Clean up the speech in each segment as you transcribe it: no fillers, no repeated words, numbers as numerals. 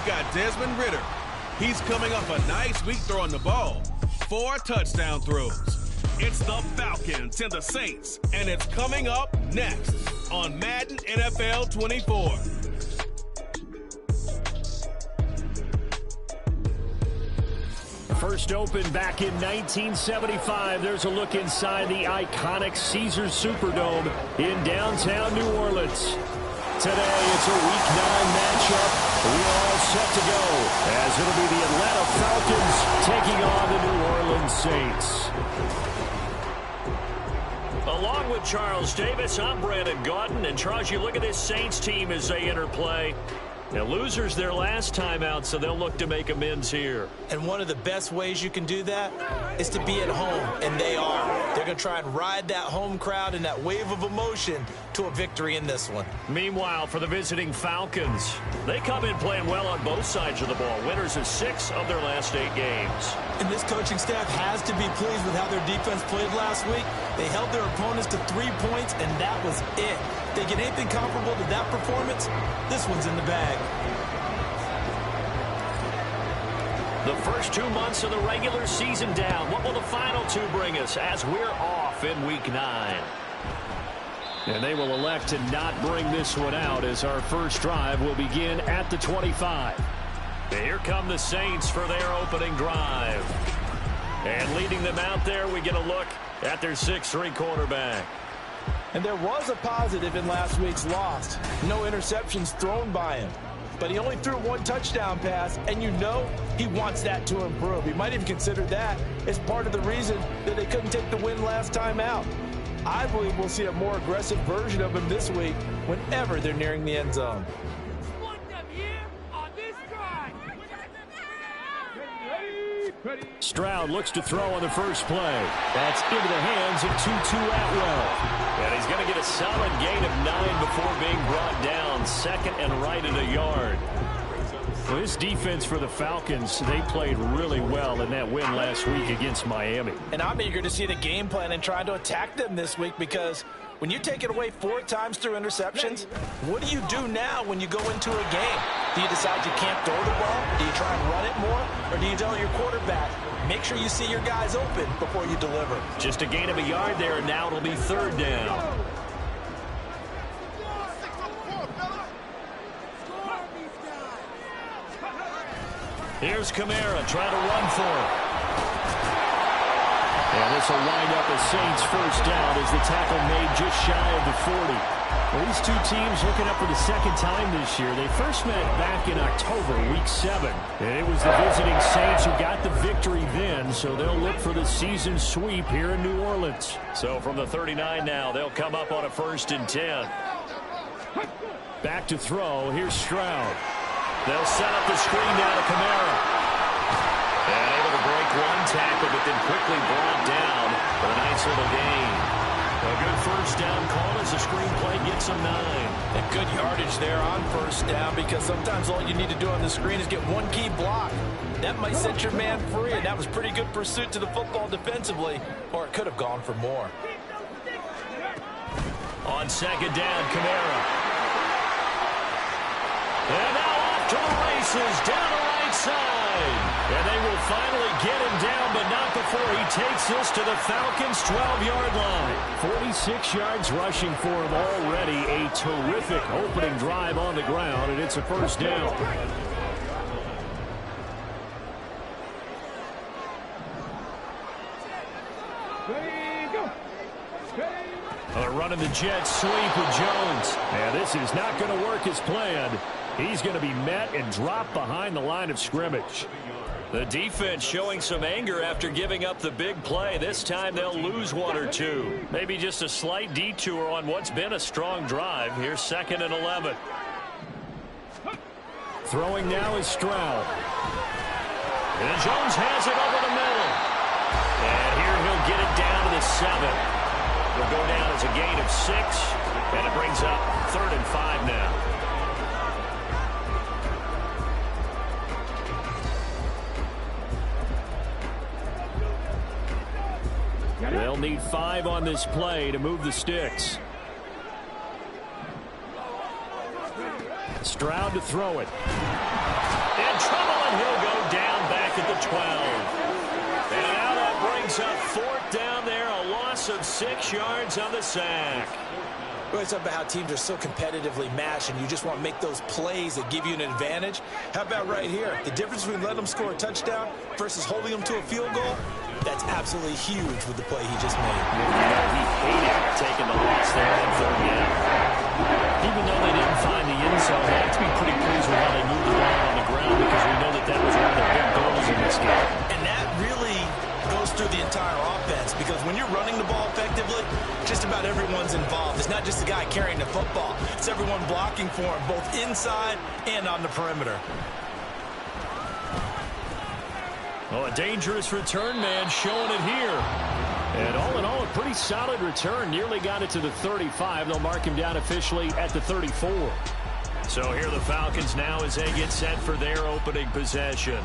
got Desmond Ridder. He's coming off a nice week throwing the ball. 4 touchdown throws. It's the Falcons and the Saints, and it's coming up next on Madden NFL 24. First opened back in 1975. There's a look inside the iconic Caesars Superdome in downtown New Orleans. Today, it's a Week 9 matchup. We're all set to go as it'll be the Atlanta Falcons taking on the New Orleans Saints. Along with Charles Davis, I'm Brandon Gaudin. And Charles, you look at this Saints team as they enter play. Now, losers their last time out, so they'll look to make amends here. And one of the best ways you can do that is to be at home, and they are. They're going to try and ride that home crowd and that wave of emotion to a victory in this one. Meanwhile, for the visiting Falcons, they come in playing well on both sides of the ball. Winners of 6 of their last 8 games. And this coaching staff has to be pleased with how their defense played last week. They held their opponents to 3 points, and that was it. If they get anything comparable to that performance, this one's in the bag. The first 2 months of the regular season down. What will the final 2 bring us as we're off in Week 9? And they will elect to not bring this one out as our first drive will begin at the 25. Here come the Saints for their opening drive. And leading them out there, we get a look at their 6'3" quarterback. And there was a positive in last week's loss. No interceptions thrown by him. But he only threw 1 touchdown pass, and you know he wants that to improve. He might even consider that as part of the reason that they couldn't take the win last time out. I believe we'll see a more aggressive version of him this week whenever they're nearing the end zone. Stroud looks to throw on the first play. That's into the hands of Tutu Atwell. And he's going to get a solid gain of 9 before being brought down. Second and right at a yard. Well, this defense for the Falcons, they played really well in that win last week against Miami. And I'm eager to see the game plan and try to attack them this week because when you take it away 4 times through interceptions, what do you do now when you go into a game? Do you decide you can't throw the ball? Do you try and run it more? Or do you tell your quarterback, make sure you see your guys open before you deliver? Just a gain of a yard there, and now it'll be 3rd down. Here's Kamara trying to run for it. And this will wind up a Saints first down as the tackle made just shy of the 40. Well, these 2 teams hooking up for the 2nd time this year. They first met back in October, Week 7. And it was the visiting Saints who got the victory then, so they'll look for the season sweep here in New Orleans. So from the 39 now, they'll come up on a 1st and 10. Back to throw. Here's Stroud. They'll set up the screen now to Kamara. And able to break 1 tackle, but then quickly brought down for a nice little gain. A good first down call as the screenplay gets them 9. And good yardage there on first down because sometimes all you need to do on the screen is get 1 key block. That might set your man free, and that was pretty good pursuit to the football defensively, or it could have gone for more. On 2nd down, Kamara. And now off to the races, down the right side. And they will finally get him down, but not before he takes this to the Falcons' 12-yard line. 46 yards rushing for him already. A terrific opening drive on the ground, and it's a first down. Running the jet sweep with Jones. And this is not going to work as planned. He's going to be met and dropped behind the line of scrimmage. The defense showing some anger after giving up the big play. This time they'll lose 1 or 2. Maybe just a slight detour on what's been a strong drive. Here's 2nd and 11. Throwing now is Stroud. And Jones has it over the middle. And here he'll get it down to the 7. Will go down as a gain of 6, and it brings up 3rd and 5 now. They'll need 5 on this play to move the sticks. Stroud to throw it. And now that brings up fourth down there, a loss of 6 yards on the sack. Well, it's about how teams are so competitively matched, and you just want to make those plays that give you an advantage. How about right here? The difference between letting them score a touchdown versus holding them to a field goal, that's absolutely huge with the play he just made. He hated taking the loss there on third down. Even though they didn't find the end zone, they have to be pretty pleased with how they moved the ball on the ground, because we know that that was one of their big goals in this game. And that really goes through the entire offense, because when you're running the ball effectively, just about everyone's involved. It's not just the guy carrying the football. It's everyone blocking for him, both inside and on the perimeter. Oh, a dangerous return man showing it here. And all in all, a pretty solid return. Nearly got it to the 35. They'll mark him down officially at the 34. So here the Falcons now as they get set for their opening possession.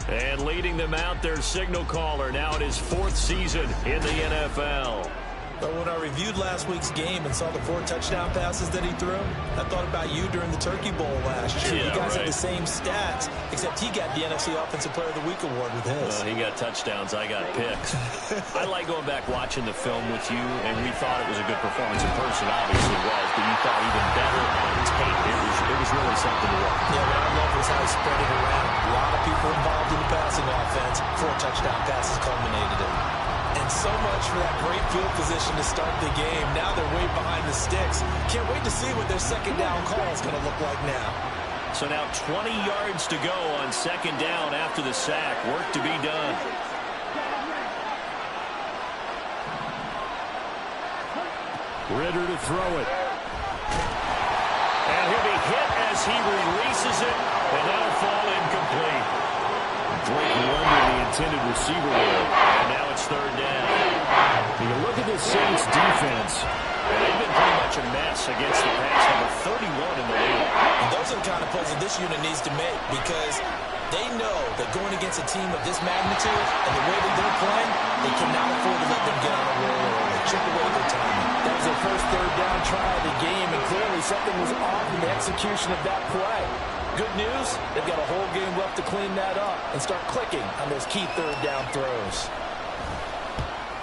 And leading them out, their signal caller now in his 4th season in the NFL. But when I reviewed last week's game and saw the 4 touchdown passes that he threw, I thought about you during the Turkey Bowl last year. Yeah, you guys right. had the same stats, except he got the NFC Offensive Player of the Week award with his. He got touchdowns. I got picks. I like going back watching the film with you, and we thought it was a good performance in person. Obviously it was, but you thought even better on tape. It was really something to watch. Yeah, what I love was how he spread it around. A lot of people involved in the passing offense. 4 touchdown passes culminated it. And so much for that great field position to start the game. Now they're way behind the sticks. Can't wait to see what their second down call is going to look like now. So now 20 yards to go on second down after the sack. Work to be done. Ritter to throw it. And he'll be hit as he releases it, and that'll fall incomplete. Drake London, the intended receiver there. And now it's third down. You look at the Saints defense. And they've been pretty much a mess against the pass, number 31 in the league. And those are the kind of plays that this unit needs to make, because they know that going against a team of this magnitude and the way that they're playing, they cannot afford to let them get on a roll early. Chip away their timing. That was their first third down try of the game, and clearly something was off in the execution of that play. Good news, they've got a whole game left to clean that up and start clicking on those key third down throws.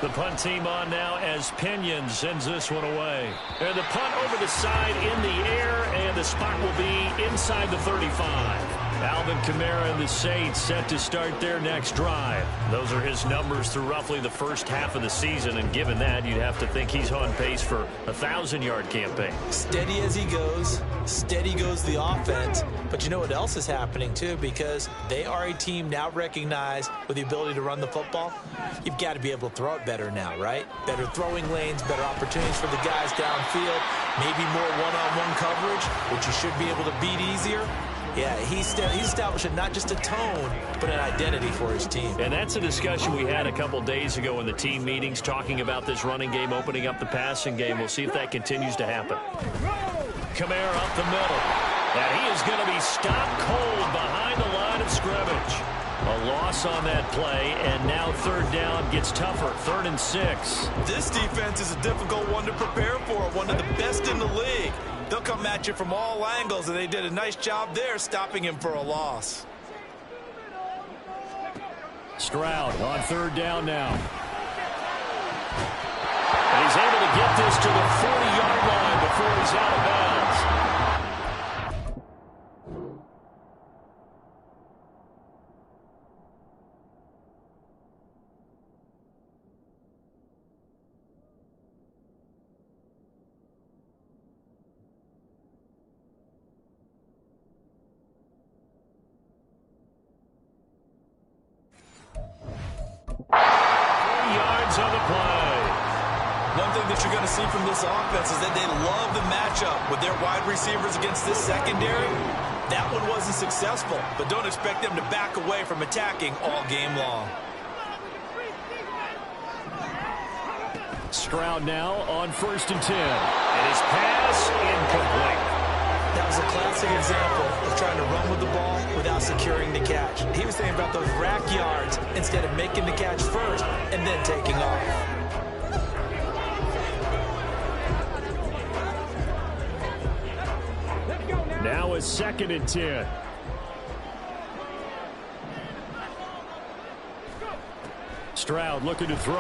The punt team on now as Pinion sends this one away. And the punt over the side in the air, and the spot will be inside the 35. Alvin Kamara and the Saints set to start their next drive. Those are his numbers through roughly the first half of the season, and given that, you'd have to think he's on pace for a 1,000-yard campaign. Steady as he goes, steady goes the offense. But you know what else is happening, too, because they are a team now recognized with the ability to run the football. You've got to be able to throw it better now, right? Better throwing lanes, better opportunities for the guys downfield, maybe more one-on-one coverage, which you should be able to beat easier. Yeah, he's establishing not just a tone, but an identity for his team. And that's a discussion we had a couple days ago in the team meetings, talking about this running game, opening up the passing game. We'll see if that continues to happen. Kamara up the middle. And he is going to be stopped cold behind the line of scrimmage. A loss on that play, and now third down gets tougher. 3rd and 6. This defense is a difficult one to prepare for, one of the best in the league. They'll come at you from all angles, and they did a nice job there stopping him for a loss. Stroud on third down now. And he's able to get this to the 40-yard line before he's out of bounds. On the play. One thing that you're going to see from this offense is that they love the matchup with their wide receivers against this secondary. That one wasn't successful, but don't expect them to back away from attacking all game long. Stroud now on 1st and 10. And his pass incomplete. That was a classic example of trying to run with the ball without securing the catch. He was thinking about those rack yards instead of making the catch first and then taking off. Now a 2nd and 10. Stroud looking to throw.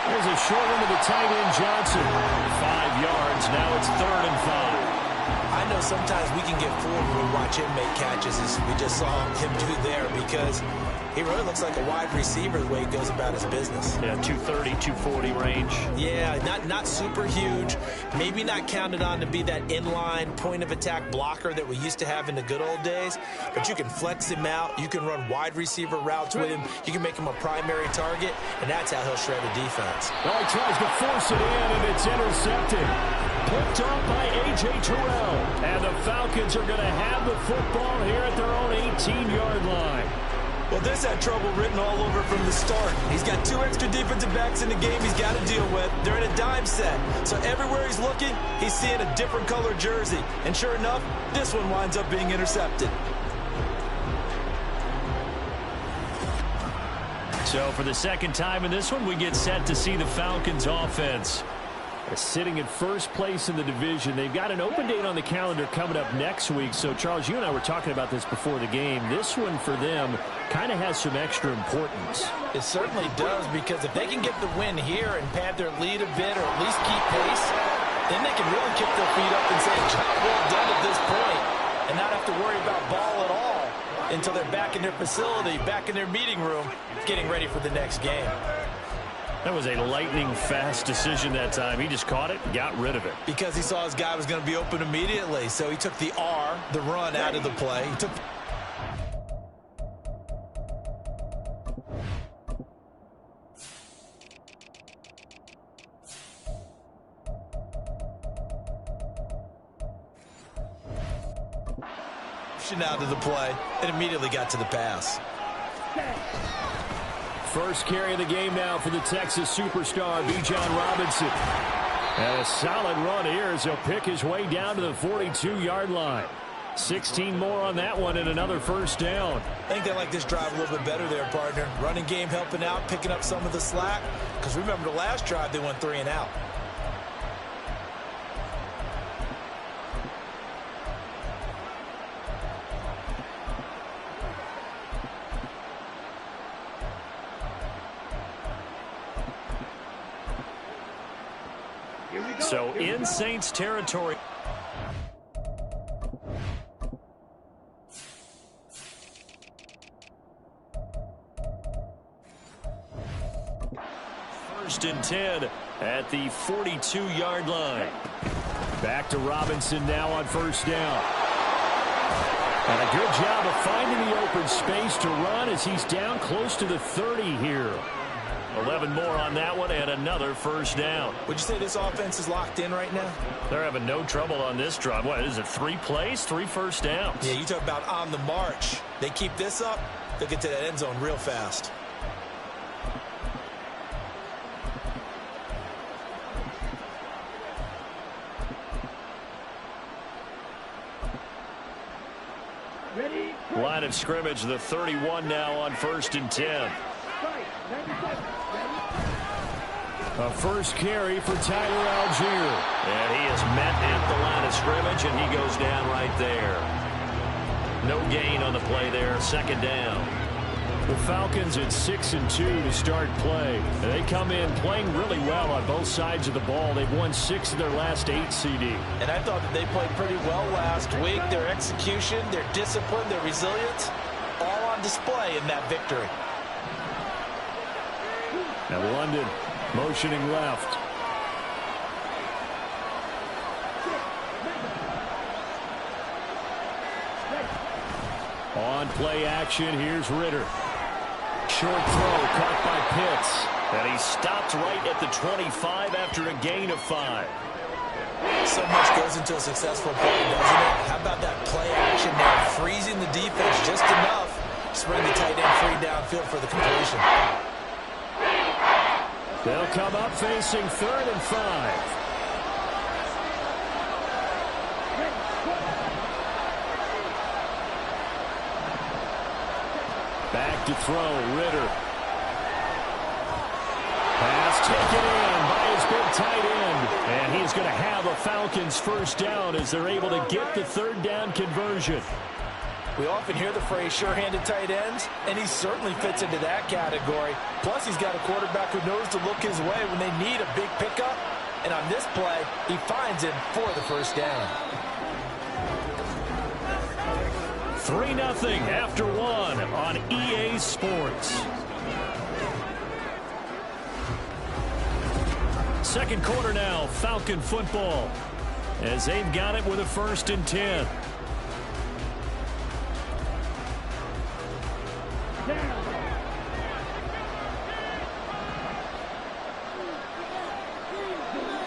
There's a short one to the tight end, Johnson. 5 yards. Now it's 3rd and 5. I know sometimes we can get fooled when we watch him make catches, as we just saw him do there, because he really looks like a wide receiver the way he goes about his business. Yeah, 230, 240 range. Yeah, not super huge. Maybe not counted on to be that inline point-of-attack blocker that we used to have in the good old days, but you can flex him out. You can run wide receiver routes with him. You can make him a primary target, and that's how he'll shred a defense. Well, he tries to force it in, and it's intercepted. Picked off by A.J. Terrell. And the Falcons are going to have the football here at their own 18-yard line. Well, this had trouble written all over from the start. He's got 2 extra defensive backs in the game he's got to deal with. They're in a dime set. So everywhere he's looking, he's seeing a different color jersey. And sure enough, this one winds up being intercepted. So for the second time in this one, we get set to see the Falcons offense. Sitting in first place in the division. They've got an open date on the calendar coming up next week. So, Charles, you and I were talking about this before the game. This one for them kind of has some extra importance. It certainly does, because if they can get the win here and pad their lead a bit, or at least keep pace, then they can really kick their feet up and say, job well done at this point, and not have to worry about ball at all until they're back in their facility, back in their meeting room, getting ready for the next game. That was a lightning-fast decision that time. He just caught it, got rid of it. Because he saw his guy was going to be open immediately, so he took the R, the run, out of the play. He took... out of the play and immediately got to the pass. First carry of the game now for the Texas superstar, Bijan Robinson. And a solid run here as he'll pick his way down to the 42-yard line. 16 more on that one and another first down. I think they like this drive a little bit better there, partner. Running game helping out, picking up some of the slack. Because remember the last drive, they went 3 and out. So in Saints territory. First and 10 at the 42-yard line. Back to Robinson now on first down. And a good job of finding the open space to run as he's down close to the 30 here. 11 more on that one and another first down. Would you say this offense is locked in right now? They're having no trouble on this drive. What is it, 3 plays, 3 first downs? Yeah, you talk about on the march. They keep this up, they'll get to that end zone real fast. Line of scrimmage, the 31 now on first and 10. A first carry for Tyler Algier. And he is met at the line of scrimmage, and he goes down right there. No gain on the play there, second down. The Falcons at 6-2 to start play. And they come in playing really well on both sides of the ball. They've won 6 of their last 8 CD. And I thought that they played pretty well last week. Their execution, their discipline, their resilience, all on display in that victory. Now London motioning left. On play action, here's Ritter. Short throw caught by Pitts. And he stopped right at the 25 after a gain of 5. So much goes into a successful play, doesn't it? How about that play action now, freezing the defense just enough to spread the tight end free downfield for the completion. They'll come up facing 3rd and 5. Back to throw, Ritter. Pass taken in by his big tight end. And he's going to have a Falcons first down as they're able to get the 3rd down conversion. We often hear the phrase sure-handed tight ends, and he certainly fits into that category. Plus, he's got a quarterback who knows to look his way when they need a big pickup. And on this play, he finds him for the first down. 3-0 after 1 on EA Sports. Second quarter now, Falcon football, as they've got it with a 1st and 10.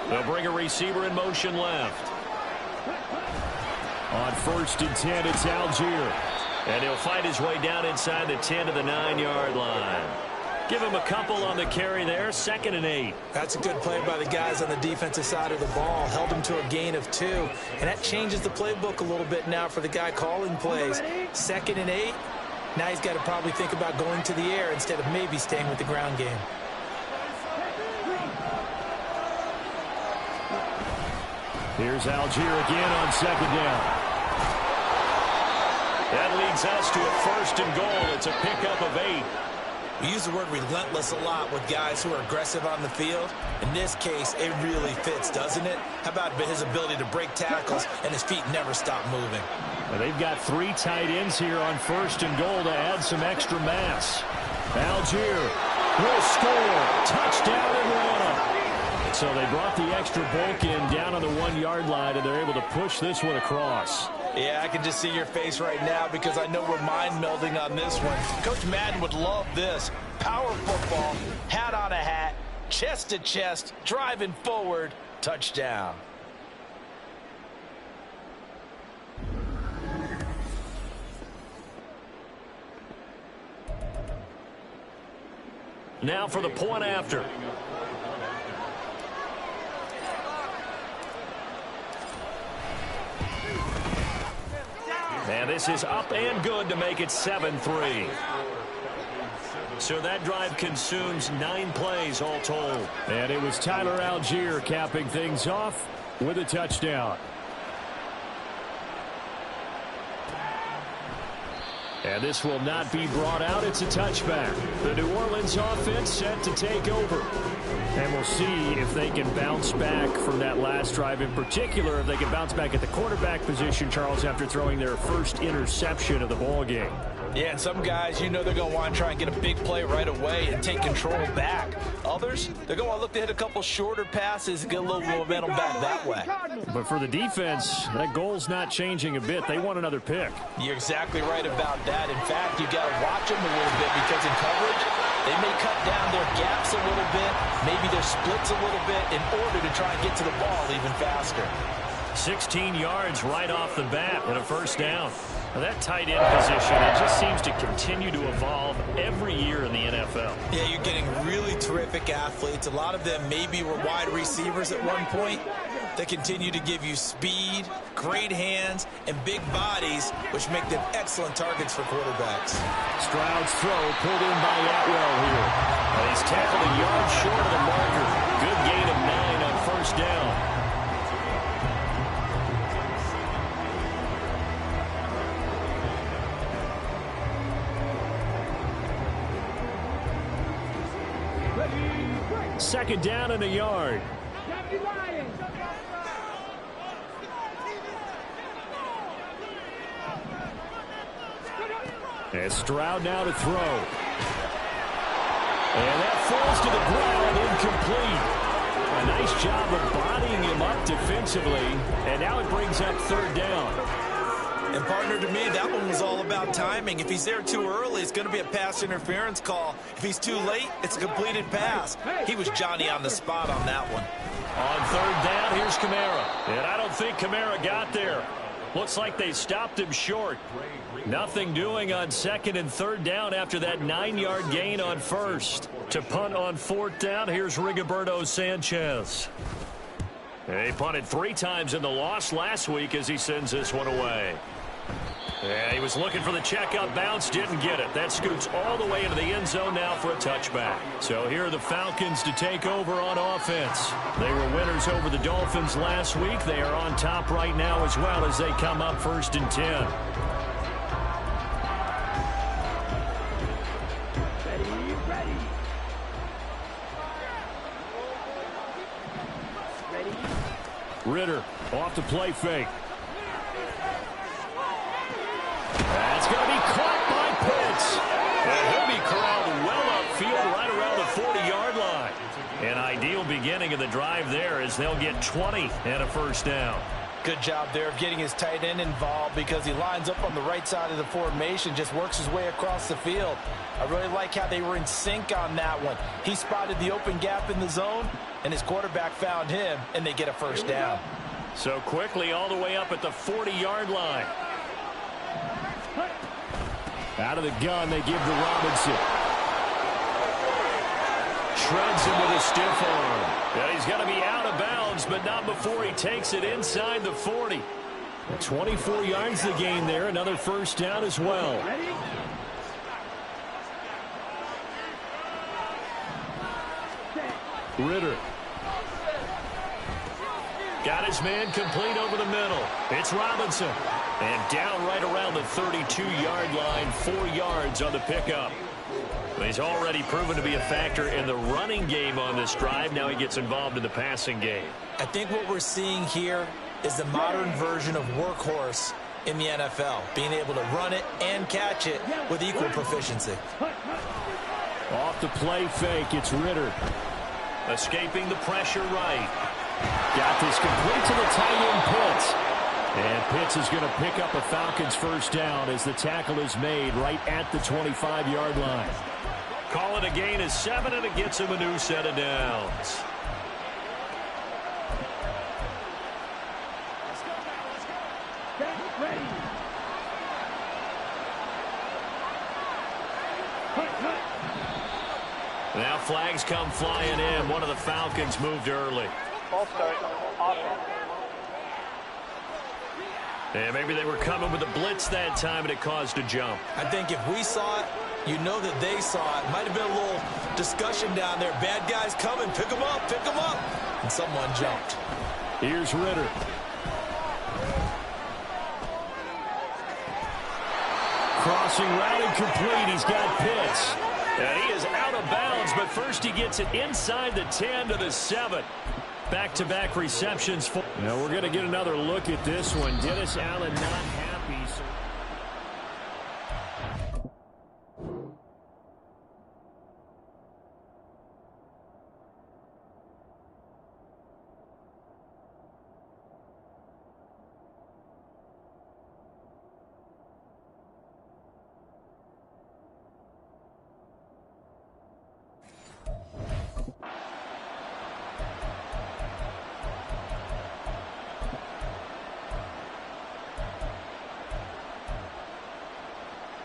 They'll bring a receiver in motion left. On 1st and 10, it's Algier. And he'll fight his way down inside the 10 to the 9-yard line. Give him a couple on the carry there, 2nd and 8. That's a good play by the guys on the defensive side of the ball. Held him to a gain of 2. And that changes the playbook a little bit now for the guy calling plays. 2nd and 8. Now he's got to probably think about going to the air instead of maybe staying with the ground game. Here's Algier again on 2nd down. That leads us to a 1st and goal. It's a pickup of 8. We use the word relentless a lot with guys who are aggressive on the field. In this case, it really fits, doesn't it? How about his ability to break tackles and his feet never stop moving? Well, they've got 3 tight ends here on 1st and goal to add some extra mass. Algier will score. Touchdown Atlanta. So they brought the extra bulk in down on the 1-yard line, and they're able to push this one across. Yeah, I can just see your face right now because I know we're mind-melding on this one. Coach Madden would love this. Power football, hat on a hat, chest to chest, driving forward, touchdown. Now for the point after. And this is up and good to make it 7-3. So that drive consumes 9 plays all told. And it was Tyler Algier capping things off with a touchdown. And this will not be brought out. It's a touchback. The New Orleans offense set to take over. And we'll see if they can bounce back from that last drive, in particular, if they can bounce back at the quarterback position, Charles, after throwing their first interception of the ball game. Yeah, and some guys, you know they're going to want to try and get a big play right away and take control back. Others, they're going to look to hit a couple shorter passes and get a little momentum back that way. But for the defense, that goal's not changing a bit. They want another pick. You're exactly right about that. In fact, you've got to watch them a little bit because in coverage, they may cut down their gaps a little bit, maybe their splits a little bit in order to try and get to the ball even faster. 16 yards right off the bat and a 1st down. Now that tight end position, it just seems to continue to evolve every year in the NFL. Yeah, you're getting really terrific athletes. A lot of them maybe were wide receivers at one point. They continue to give you speed, great hands, and big bodies, which make them excellent targets for quarterbacks. Stroud's throw pulled in by Atwell here. And he's tackled a yard short of the marker. Good gain of 9 on 1st down. Second down and a yard. And Stroud now to throw. And that falls to the ground, incomplete. A nice job of bodying him up defensively. And now it brings up 3rd down. And partner, to me, that one was all about timing. If he's there too early, it's going to be a pass interference call. If he's too late, it's a completed pass. He was Johnny on the spot on that one. On 3rd down, here's Kamara. And I don't think Kamara got there. Looks like they stopped him short. Nothing doing on 2nd and 3rd down after that 9-yard gain on 1st. To punt on 4th down, here's Rigoberto Sanchez. He punted 3 times in the loss last week as he sends this one away. Yeah, he was looking for the checkup bounce, didn't get it. That scoots all the way into the end zone now for a touchback. So here are the Falcons to take over on offense. They were winners over the Dolphins last week. They are on top right now as well as they come up 1st and 10. off the play fake. That's going to be caught by Pitts. And he'll be corralled well upfield right around the 40-yard line. An ideal beginning of the drive there as they'll get 20 and a first down. Good job there of getting his tight end involved because he lines up on the right side of the formation, just works his way across the field. I really like how they were in sync on that one. He spotted the open gap in the zone, and his quarterback found him, and they get a first down. So quickly all the way up at the 40-yard line. Out of the gun, they give to Robinson. Shreds him with a stiff arm. And he's going to be out of bounds, but not before he takes it inside the 40. 24 yards to gain there. Another first down as well. Ritter. Got his man complete over the middle. It's Robinson. And down right around the 32-yard line, 4 yards on the pickup. He's already proven to be a factor in the running game on this drive. Now he gets involved in the passing game. I think what we're seeing here is the modern version of workhorse in the NFL, being able to run it and catch it with equal proficiency. Off the play fake, it's Ritter. Escaping the pressure right. Got this complete to the tight end Pitts. And Pitts is going to pick up a Falcons first down as the tackle is made right at the 25-yard line. Call it a gain of 7, and it gets him a new set of downs. Now flags come flying in. One of the Falcons moved early. And maybe they were coming with a blitz that time, and it caused a jump. I think if we saw it, you know that they saw it. Might have been a little discussion down there. Bad guys coming. Pick them up. Pick them up. And someone jumped. Here's Ritter. Crossing route incomplete. He's got Pitts. And he is out of bounds, but first he gets it inside the 10 to the 7. Back-to-back receptions. Now we're going to get another look at this one. Dennis Allen not happy.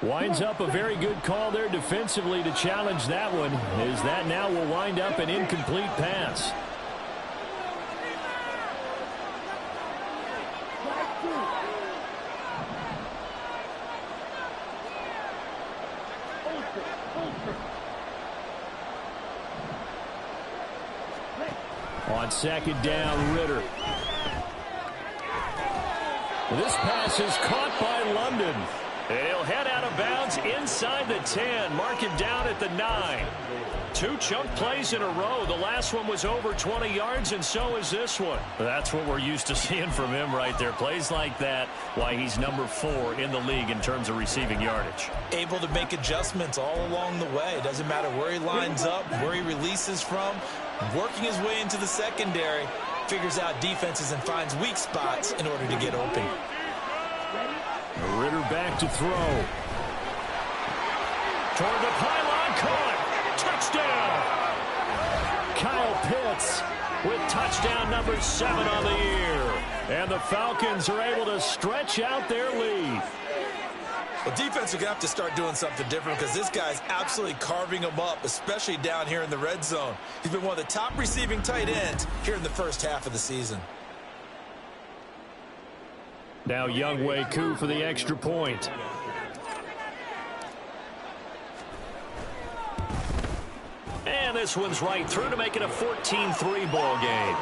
Winds up a very good call there defensively to challenge that one, as that now will wind up an incomplete pass. On second down, Ritter. This pass is caught by London. He'll head out of bounds inside the 10. Mark him down at the 9. 2 chunk plays in a row. The last one was over 20 yards, and so is this one. That's what we're used to seeing from him right there. Plays like that, why he's number 4 in the league in terms of receiving yardage. Able to make adjustments all along the way. It doesn't matter where he lines up, where he releases from. Working his way into the secondary, figures out defenses and finds weak spots in order to get open. Ritter back to throw. Toward the pylon, caught. Touchdown. Kyle Pitts with touchdown number 7 on the year. And the Falcons are able to stretch out their lead. Well, defense are going to have to start doing something different because this guy's absolutely carving them up, especially down here in the red zone. He's been one of the top receiving tight ends here in the first half of the season. Now Younghoe Koo for the extra point. And this one's right through to make it a 14-3 ball game.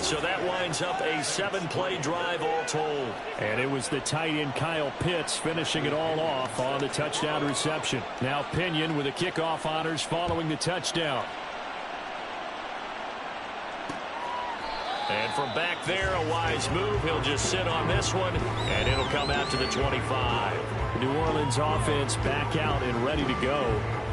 So that winds up a 7-play drive all told. And it was the tight end Kyle Pitts finishing it all off on the touchdown reception. Now Pinion with the kickoff honors following the touchdown. And from back there, a wise move. He'll just sit on this one, and it'll come out to the 25. New Orleans offense back out and ready to go.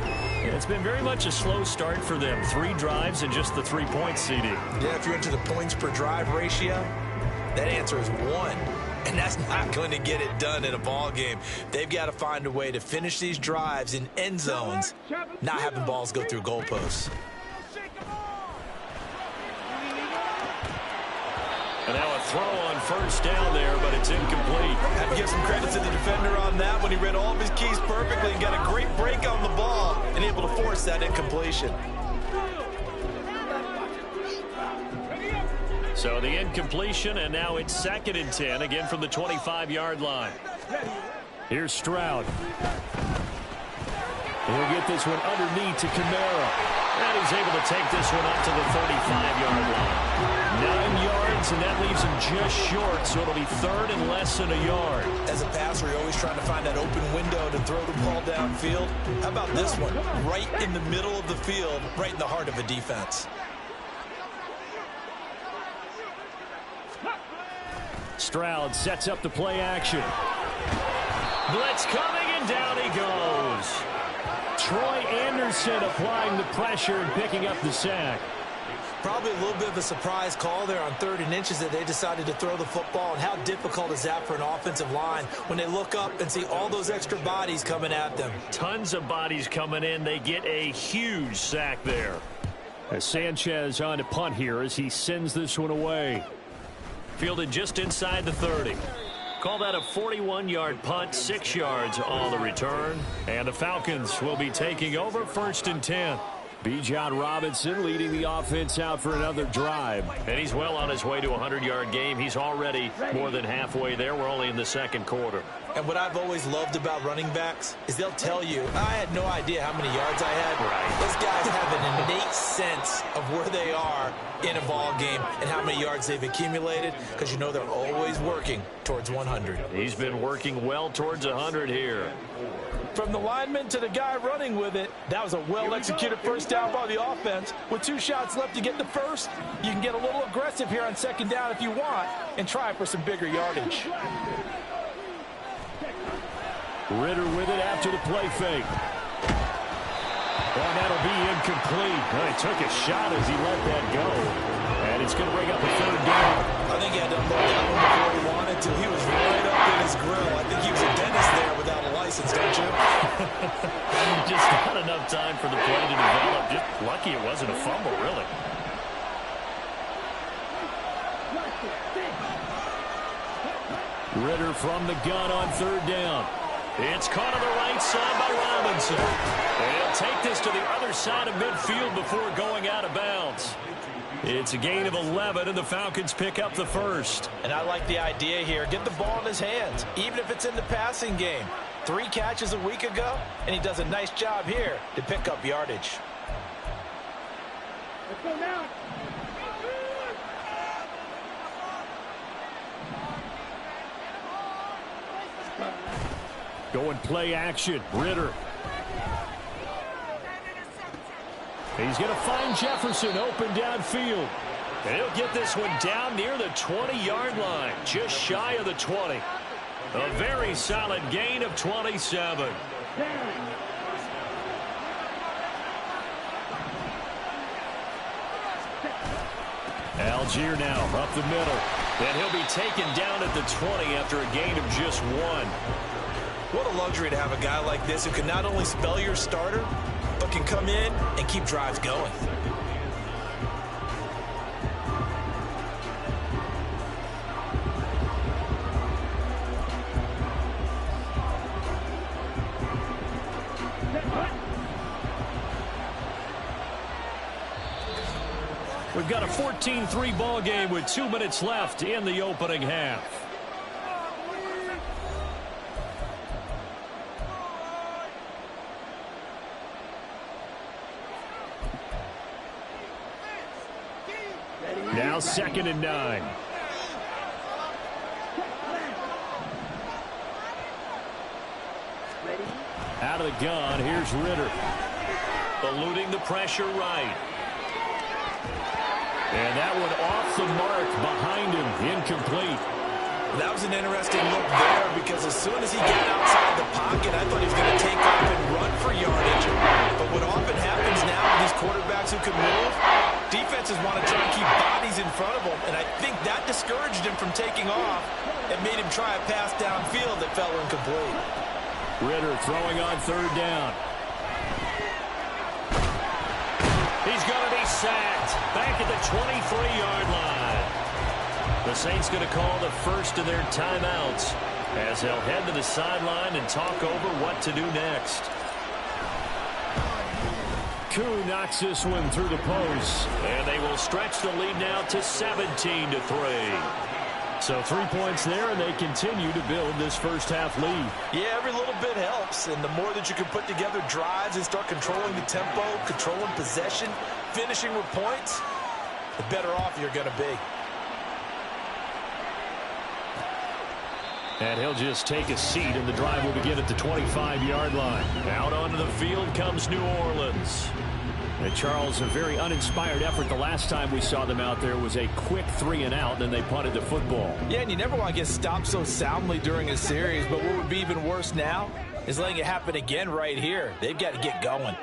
And it's been very much a slow start for them. 3 drives and just the 3 points, CD. Yeah, if you're into the points per drive ratio, that answer is 1. And that's not going to get it done in a ball game. They've got to find a way to finish these drives in end zones, not having balls go through goalposts. And now a throw on first down there, but it's incomplete. Have to give some credit to the defender on that when he read all of his keys perfectly and got a great break on the ball and able to force that incompletion. So the incompletion, and now it's 2nd and 10, again from the 25-yard line. Here's Stroud. He'll get this one underneath to Kamara. And he's able to take this one up to the 35-yard line. 9 yards, and that leaves him just short, so it'll be 3rd and less than a yard. As a passer, you're always trying to find that open window to throw the ball downfield. How about this one? Right in the middle of the field, right in the heart of a defense. Stroud sets up the play action. Blitz coming, and down he goes. Troy Anderson applying the pressure and picking up the sack. Probably a little bit of a surprise call there on 3rd and inches that they decided to throw the football. And how difficult is that for an offensive line when they look up and see all those extra bodies coming at them? Tons of bodies coming in. They get a huge sack there. As Sanchez on to punt here as he sends this one away. Fielded just inside the 30. Call that a 41-yard punt, 6 yards on the return. And the Falcons will be taking over 1st and 10. Bijan Robinson leading the offense out for another drive. And he's well on his way to a 100-yard game. He's already more than halfway there. We're only in the 2nd quarter. And what I've always loved about running backs is they'll tell you, I had no idea how many yards I had. Right. Those guys have an innate sense of where they are in a ball game and how many yards they've accumulated, because you know they're always working towards 100. He's been working well towards 100 here. From the lineman to the guy running with it, that was a well-executed first down by the offense. With 2 shots left to get the first, you can get a little aggressive here on 2nd down if you want and try for some bigger yardage. Ritter with it after the play fake. And that'll be incomplete. Well, he took a shot as he let that go. And it's going to bring up a 3rd down. I think he had to unload that one before he wanted to. He was right up in his grill. I think he was a dentist there without a license, don't you? Just not enough time for the play to develop. Just lucky it wasn't a fumble, really. Ritter from the gun on 3rd down. It's caught on the right side by Robinson. And he'll take this to the other side of midfield before going out of bounds. It's a gain of 11, and the Falcons pick up the 1st. And I like the idea here. Get the ball in his hands, even if it's in the passing game. 3 catches a week ago, and he does a nice job here to pick up yardage. Let's go now. Going play action. Ritter. He's going to find Jefferson open downfield. And he'll get this one down near the 20-yard line, just shy of the 20. A very solid gain of 27. Algier now up the middle. And he'll be taken down at the 20 after a gain of just 1. What a luxury to have a guy like this who can not only spell your starter, but can come in and keep drives going. We've got a 14-3 ball game with 2 minutes left in the opening half. Now 2nd and 9. Out of the gun, here's Ritter. Eluding the pressure right. And that one off the mark behind him, incomplete. That was an interesting look there because as soon as he got outside the pocket, I thought he was going to take off and run for yardage. But what often happens now with these quarterbacks who can move, defenses want to try and keep bodies in front of them, and I think that discouraged him from taking off and made him try a pass downfield that fell incomplete. Ritter throwing on third down. He's going to be sacked back at the 23-yard line. The Saints going to call the first of their timeouts as they'll head to the sideline and talk over what to do next. Koo knocks this one through the post. And they will stretch the lead now to 17-3. So 3 points there, and they continue to build this first-half lead. Yeah, every little bit helps, and the more that you can put together drives and start controlling the tempo, controlling possession, finishing with points, the better off you're going to be. And he'll just take a seat, and the drive will begin at the 25-yard line. Out onto the field comes New Orleans. And Charles, a very uninspired effort. The last time we saw them out there was a quick 3-and-out, and then they punted the football. Yeah, and you never want to get stopped so soundly during a series, but what would be even worse now is letting it happen again right here. They've got to get going.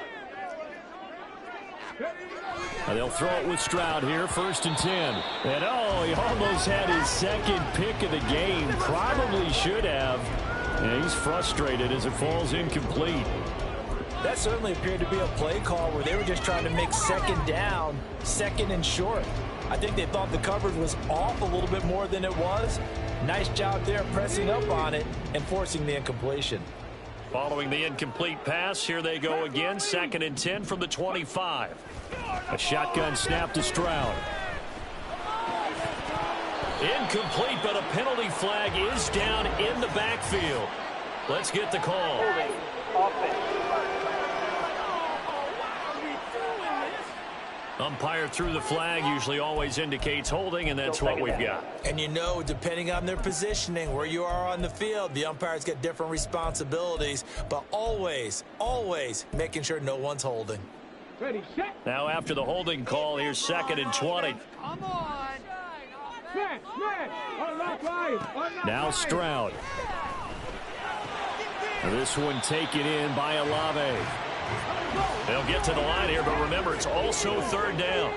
They'll throw it with Stroud here, 1st and 10. And, oh, he almost had his second pick of the game. Probably should have. And he's frustrated as it falls incomplete. That certainly appeared to be a play call where they were just trying to make second down, second and short. I think they thought the coverage was off a little bit more than it was. Nice job there pressing up on it and forcing the incompletion. Following the incomplete pass, here they go again, 2nd and 10 from the 25. A shotgun snap to Stroud. Incomplete, but a penalty flag is down in the backfield. Let's get the call. Umpire threw the flag, usually always indicates holding, and that's what we've got. And you know, depending on their positioning, where you are on the field, the umpire's got different responsibilities, but always, always making sure no one's holding. Now after the holding call, here's 2nd and 20. Come on. Now Stroud. This one taken in by Olave. They'll get to the line here, but remember, it's also 3rd down.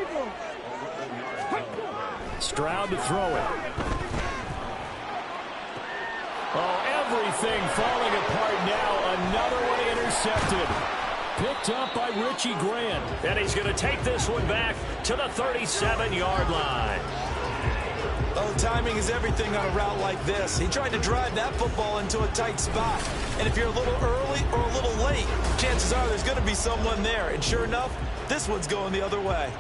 Stroud to throw it. Oh, everything falling apart now. Another one intercepted. Picked up by Richie Grant. And he's going to take this one back to the 37-yard line. Oh, timing is everything on a route like this. He tried to drive that football into a tight spot. And if you're a little early or a little late, chances are there's going to be someone there. And sure enough, this one's going the other way.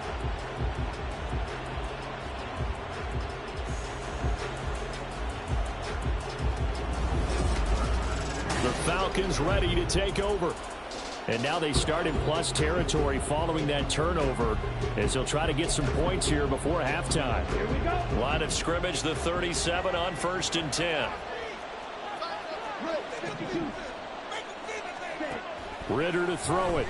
The Falcons ready to take over. And now they start in plus territory following that turnover as they'll try to get some points here before halftime. Here we go. Line of scrimmage, the 37 on 1st and 10. Ritter to throw it.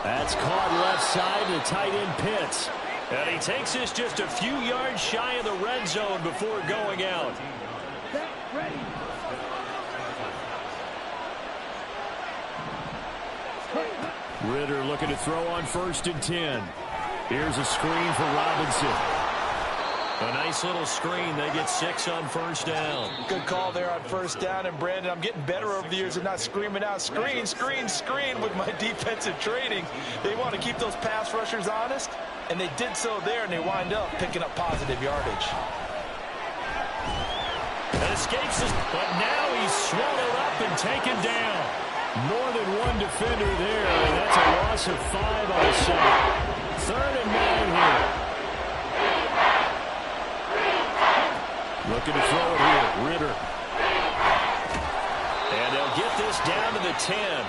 That's caught left side. The tight end Pitts. And he takes this just a few yards shy of the red zone before going out. Set, ready. Ritter looking to throw on 1st and 10. Here's a screen for Robinson. A nice little screen. They get 6 on 1st down. Good call there on 1st down. And, Brandon, I'm getting better over the years of not screaming out screen, screen, screen with my defensive training. They want to keep those pass rushers honest, and they did so there, and they wind up picking up positive yardage. And escapes us, but now he's swallowed up and taken down. More than one defender there, and that's a loss of 5 on the sack. 3rd and 9 here. Looking to throw it here, Ritter. And they'll get this down to the 10.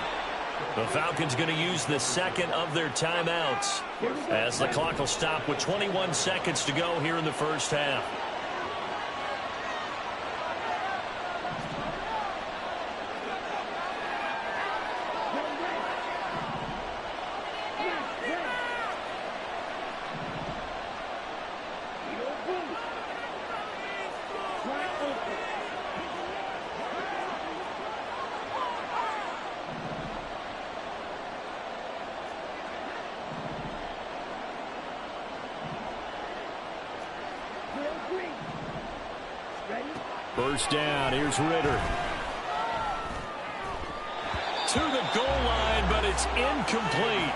The Falcons going to use the 2nd of their timeouts as the clock will stop with 21 seconds to go here in the first half. First down, here's Ritter. To the goal line, but it's incomplete.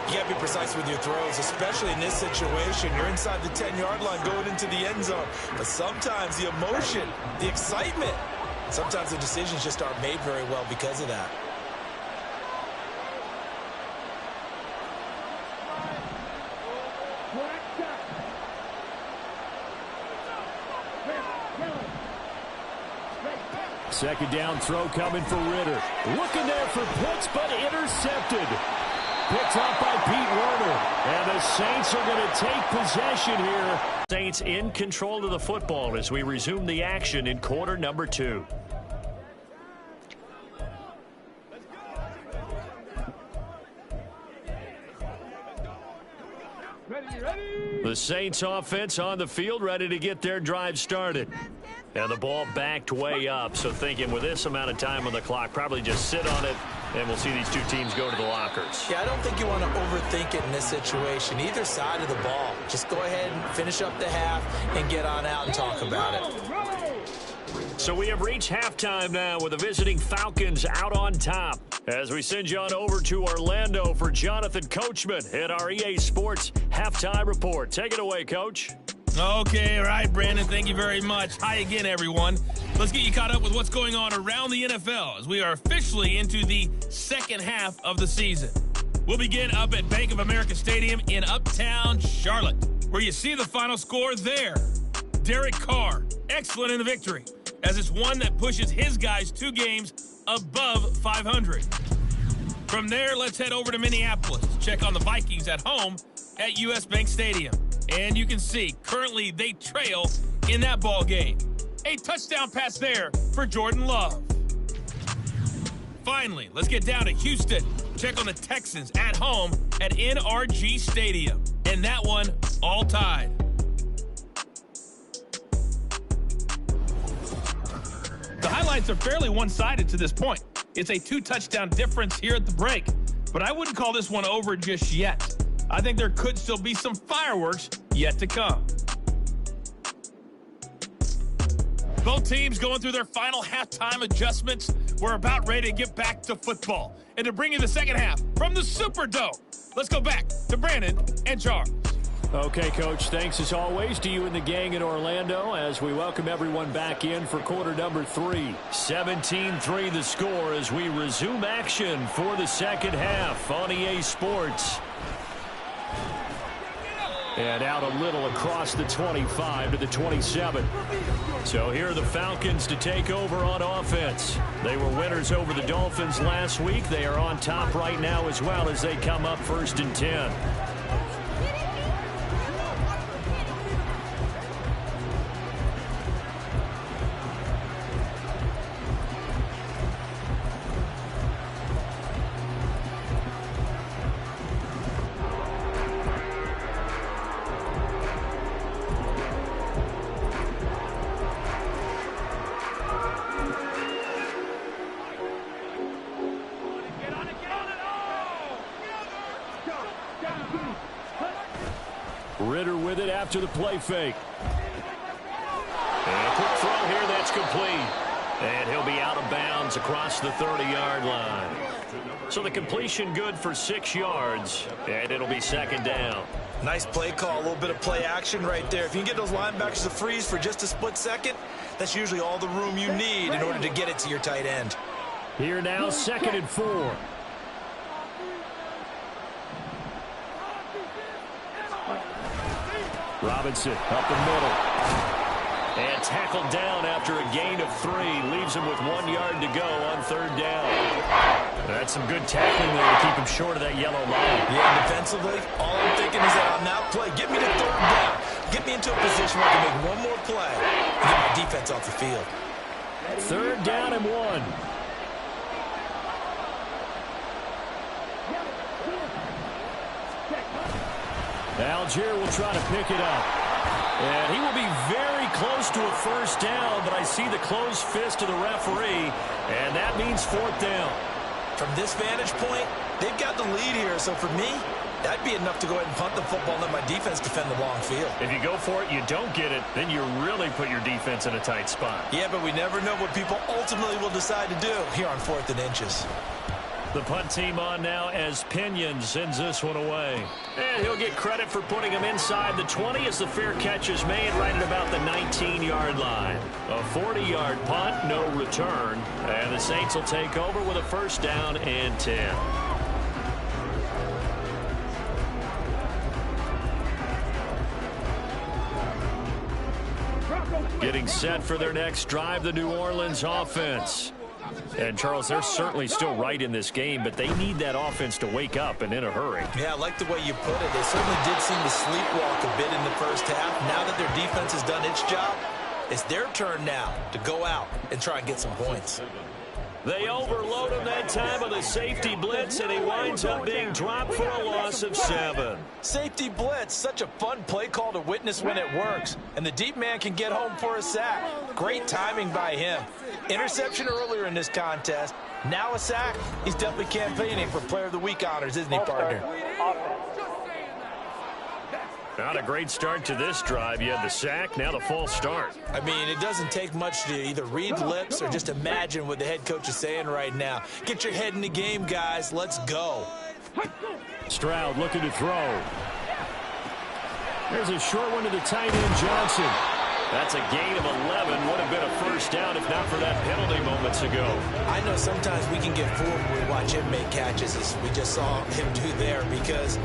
You got to be precise with your throws, especially in this situation. You're inside the 10-yard line going into the end zone. But sometimes the emotion, the excitement, sometimes the decisions just aren't made very well because of that. Second down throw coming for Ritter. Looking there for Pitts, but intercepted. Picked up by Pete Werner. And the Saints are going to take possession here. Saints in control of the football as we resume the action in quarter number 2. The Saints offense on the field, ready to get their drive started. And the ball backed way up, so thinking with this amount of time on the clock, probably just sit on it, and we'll see these two teams go to the lockers. Yeah, I don't think you want to overthink it in this situation. Either side of the ball. Just go ahead and finish up the half and get on out and talk about it. So we have reached halftime now with the visiting Falcons out on top. As we send you on over to Orlando for Jonathan Coachman at our EA Sports Halftime Report. Take it away, Coach. Okay, all right, Brandon, thank you very much. Hi again, everyone. Let's get you caught up with what's going on around the NFL as we are officially into the second half of the season. We'll begin up at Bank of America Stadium in Uptown Charlotte, where you see the final score there. Derek Carr, excellent in the victory, as it's one that pushes his guys 2 games above 500. From there, let's head over to Minneapolis. Check on the Vikings at home at US Bank Stadium. And you can see, currently they trail in that ball game. A touchdown pass there for Jordan Love. Finally, let's get down to Houston. Check on the Texans at home at NRG Stadium. And that one, all tied. The highlights are fairly one-sided to this point. It's a 2-touchdown difference here at the break. But I wouldn't call this one over just yet. I think there could still be some fireworks yet to come. Both teams going through their final halftime adjustments. We're about ready to get back to football. And to bring you the second half from the Superdome, let's go back to Brandon and Charles. Okay, Coach, thanks as always to you and the gang in Orlando as we welcome everyone back in for quarter number 3. 17-3 the score as we resume action for the second half on EA Sports. And out a little across the 25 to the 27. So here are the Falcons to take over on offense. They were winners over the Dolphins last week. They are on top right now as well as they come up 1st and 10. Ritter with it after the play fake. And a quick throw here, that's complete. And he'll be out of bounds across the 30-yard line. So the completion good for 6 yards, and it'll be second down. Nice play call, a little bit of play action right there. If you can get those linebackers to freeze for just a split second, that's usually all the room you need in order to get it to your tight end. Here now, 2nd and 4. Robinson up the middle. And tackled down after a gain of 3. Leaves him with 1 yard to go on 3rd down. That's some good tackling there to keep him short of that yellow line. Yeah, defensively, all I'm thinking is that on that play, get me to 3rd down. Get me into a position where I can make one more play and get my defense off the field. 3rd down and 1. Algier will try to pick it up. And he will be very close to a 1st down, but I see the closed fist of the referee, and that means 4th down. From this vantage point, they've got the lead here, so for me, That'd be enough to go ahead and punt the football and let my defense defend the long field. If you go for it, you don't get it, then you really put your defense in a tight spot. Yeah, but we never know what people ultimately will decide to do here on 4th and inches. The punt team on now as Pinion sends this one away. And he'll get credit for putting him inside the 20 as the fair catch is made right at about the 19-yard line. A 40-yard punt, no return. And the Saints will take over with a first down and 10. Getting set for their next drive, the New Orleans offense. And, Charles, they're certainly still right in this game, but they need that offense to wake up and in a hurry. Yeah, I like the way you put it. They certainly did seem to sleepwalk a bit in the first half. Now that their defense has done its job, it's their turn now to go out and try and get some points. They overload him that time with a safety blitz, and he winds up being dropped for a loss of 7. Safety blitz, such a fun play call to witness when it works. And the deep man can get home for a sack. Great timing by him. Interception earlier in this contest. Now a sack. He's definitely campaigning for Player of the Week honors, isn't he, partner? Not a great start to this drive. You had the sack, now the false start. I mean, it doesn't take much to either read lips or just imagine what the head coach is saying right now. Get your head in the game, guys. Let's go. Stroud looking to throw. There's a short one to the tight end, Johnson. That's a gain of 11. Would have been a first down if not for that penalty moments ago. I know sometimes we can get fooled when we watch him make catches, as we just saw him do there, because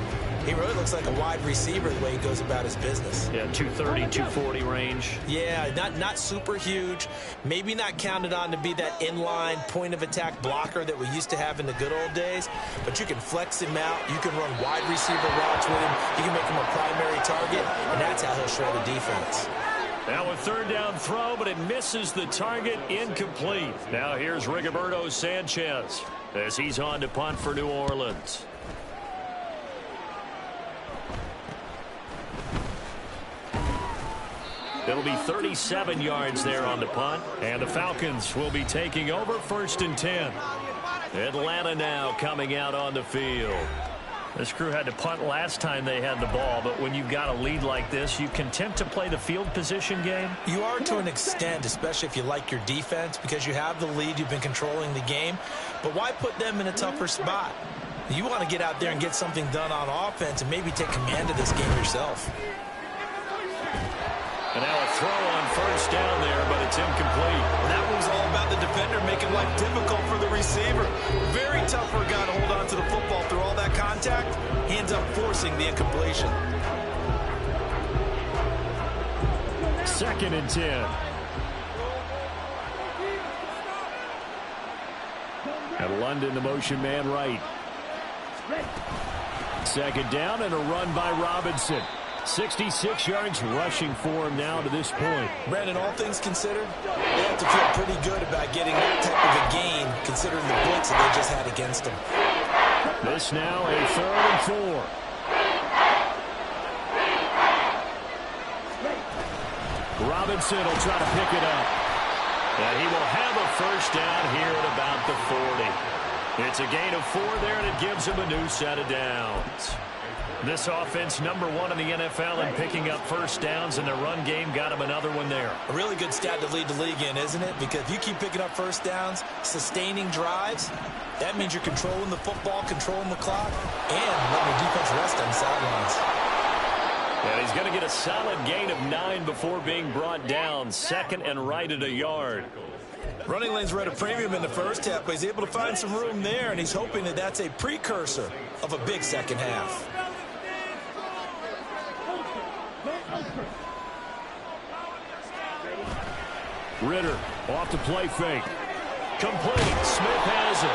he really looks like a wide receiver the way he goes about his business. Yeah, 230, 240 range. Yeah, not super huge. Maybe not counted on to be that inline point-of-attack blocker that we used to have in the good old days. But you can flex him out. You can run wide receiver routes with him. You can make him a primary target, and that's how he'll shred a defense. Now a third down throw, but it misses the target, incomplete. Now here's Rigoberto Sanchez as he's on to punt for New Orleans. It'll be 37 yards there on the punt, and the Falcons will be taking over 1st and 10. Atlanta now coming out on the field. This crew had to punt last time they had the ball, but when you've got a lead like this, you content to play the field position game? You are to an extent, especially if you like your defense, because you have the lead, you've been controlling the game. But why put them in a tougher spot? You want to get out there and get something done on offense and maybe take command of this game yourself. And now a throw on first down there, but it's incomplete. That one's all about the defender making life difficult for the receiver. Very tough for a guy to hold on to the football through all that contact. He ends up forcing the incompletion. 2nd and 10. And London, the motion man right. 2nd down and a run by Robinson. 66 yards rushing for him now to this point. Brandon, all things considered, they have to feel pretty good about getting that type of a gain, considering the blitz that they just had against them. This now a 3rd and 4. Robinson will try to pick it up. And he will have a first down here at about the 40. It's a gain of 4 there, and it gives him a new set of downs. This offense, #1 in the NFL in picking up first downs, and the run game got him another one there. A really good stat to lead the league in, isn't it? Because if you keep picking up first downs, sustaining drives, that means you're controlling the football, controlling the clock, and letting the defense rest on the sidelines. And he's going to get a solid gain of 9 before being brought down. 2nd and right at a yard. Running lanes were at a premium in the first half, but he's able to find some room there, and he's hoping that that's a precursor of a big second half. Ritter off the play fake. Complete. Smith has it.